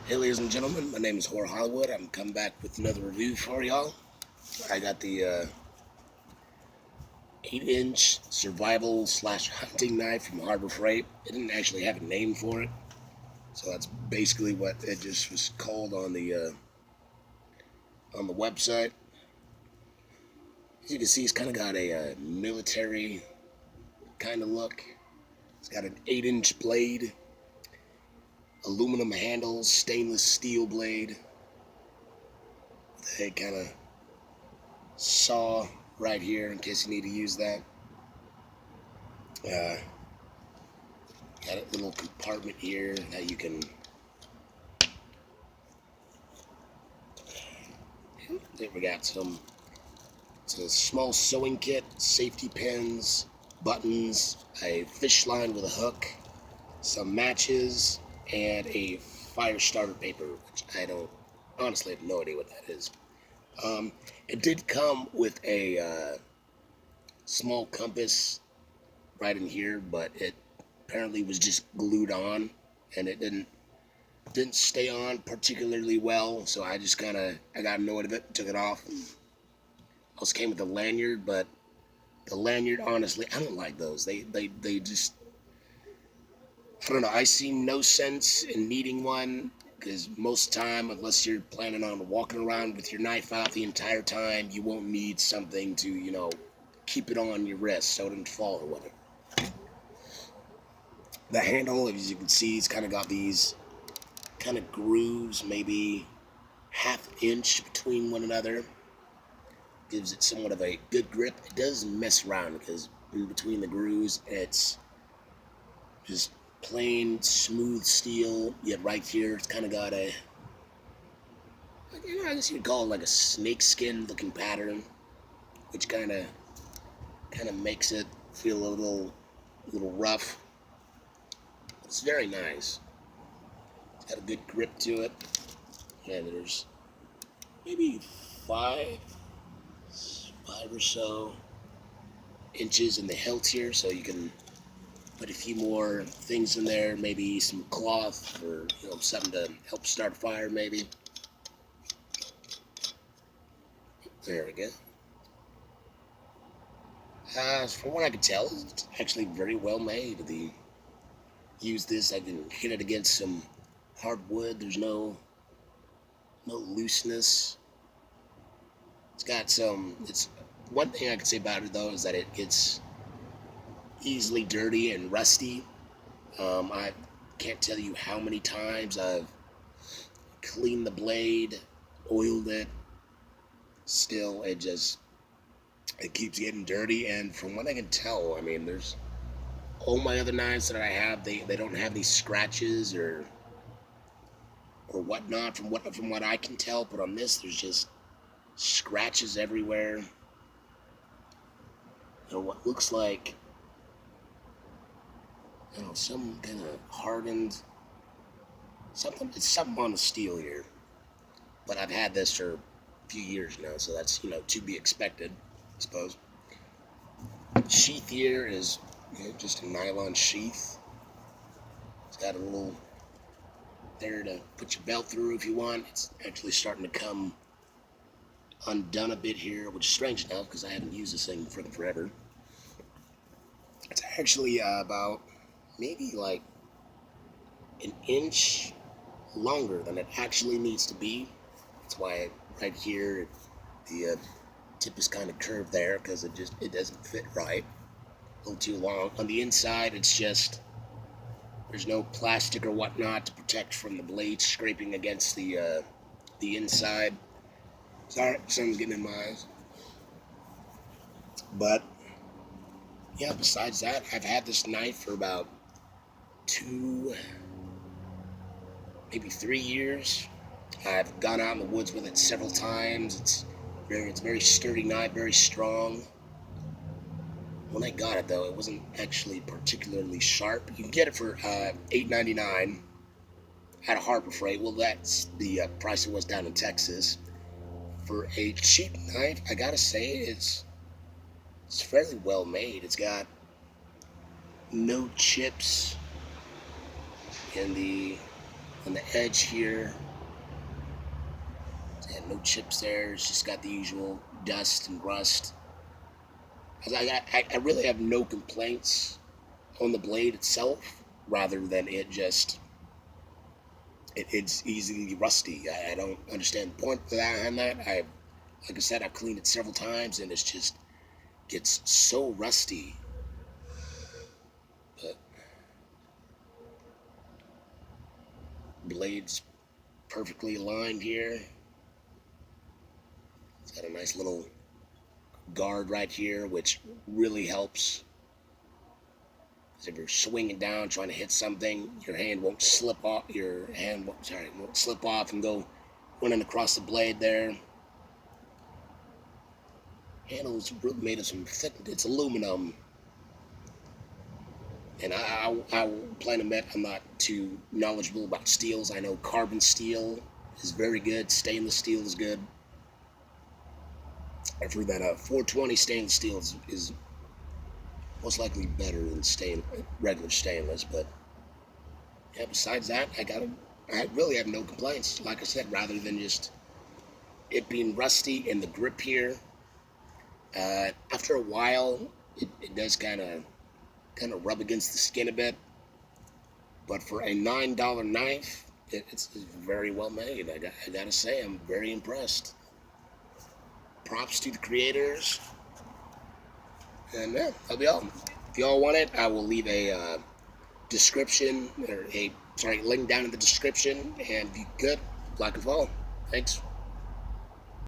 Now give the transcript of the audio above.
Hey, ladies and gentlemen, my name is Horror Hollywood. I'm coming back with another review for y'all. I got the 8-inch survival slash hunting knife from Harbor Freight. It didn't actually have a name for it, so that's basically what it just was called on the website. As you can see, it's kind of got a military kind of look. It's got an 8-inch blade, aluminum handles, stainless steel blade. They kind of saw right here in case you need to use that. Uh, got a little compartment here that you can. There we got some. It's a small sewing kit, safety pins, buttons, a fish line with a hook, some matches, and a fire starter paper, which I don't honestly have no idea what that is. It did come with a small compass right in here, but it apparently was just glued on, and it didn't stay on particularly well. So I just I got annoyed with it, took it off. Also came with a lanyard, but the lanyard, honestly, I don't like those. They just, I don't know. I see no sense in needing one because most time, unless you're planning on walking around with your knife out the entire time, you won't need something to keep it on your wrist so it doesn't fall or whatever. The handle, as you can see, it's kind of got these kind of grooves, maybe half inch between one another. Gives it somewhat of a good grip. It does mess around because in between the grooves, it's just plain smooth steel. Yet right here, it's kind of got a, I guess you'd call it like a snake skin looking pattern, which kind of makes it feel a little rough. It's very nice. It's got a good grip to it, and there's maybe five or so inches in the hilt here, so you can put a few more things in there, maybe some cloth or something to help start a fire, maybe. There we go. From what I can tell, it's actually very well made. Use this, I can hit it against some hardwood. There's no looseness. It's got some. It's one thing I can say about it though is that it gets easily dirty and rusty. I can't tell you how many times I've cleaned the blade, oiled it. Still, it keeps getting dirty. And from what I can tell, I mean, there's all my other knives that I have. They don't have any scratches or whatnot. From what I can tell, but on this, there's just scratches everywhere. What looks like some kind of hardened something. It's something on the steel here, but I've had this for a few years now, so that's to be expected, I suppose. Sheath here is just a nylon sheath. It's got a little there to put your belt through if you want. It's actually starting to come undone a bit here, which is strange enough because I haven't used this thing freaking forever. It's actually about maybe like an inch longer than it actually needs to be. That's why right here the tip is kind of curved there because it doesn't fit right. A little too long. On the inside, it's just there's no plastic or whatnot to protect from the blade scraping against the inside. Sorry, sun's getting in my eyes. But yeah, besides that, I've had this knife for about 2, maybe 3 years. I've gone out in the woods with it several times. It's a very sturdy knife, very strong. When I got it though, it wasn't actually particularly sharp. You can get it for $8.99 at a Harbor Freight. Well, that's the price it was down in Texas. For a cheap knife, I gotta say it's fairly well made. It's got no chips in the on the edge here. And no chips there. It's just got the usual dust and rust. I really have no complaints on the blade itself, rather than it's easily rusty. I don't understand the point behind that. Like I said, I've cleaned it several times, and it's just gets so rusty. But blade's perfectly aligned here. It's got a nice little guard right here, which really helps. If you're swinging down trying to hit something, your hand won't slip off. Won't slip off and go running across the blade there. Handle's made of some thick. It's aluminum, and I will plain admit I'm not too knowledgeable about steels. I know carbon steel is very good. Stainless steel is good. I've heard that 420 stainless steel is most likely better than regular stainless, but yeah, besides that, I really have no complaints. Like I said, rather than just it being rusty and the grip here, after a while, it does kind of rub against the skin a bit. But for a $9 knife, it's very well made. I gotta say, I'm very impressed. Props to the creators. And yeah, that'll be all. If y'all want it, I will leave a link down in the description. And if you could, like and follow. Thanks.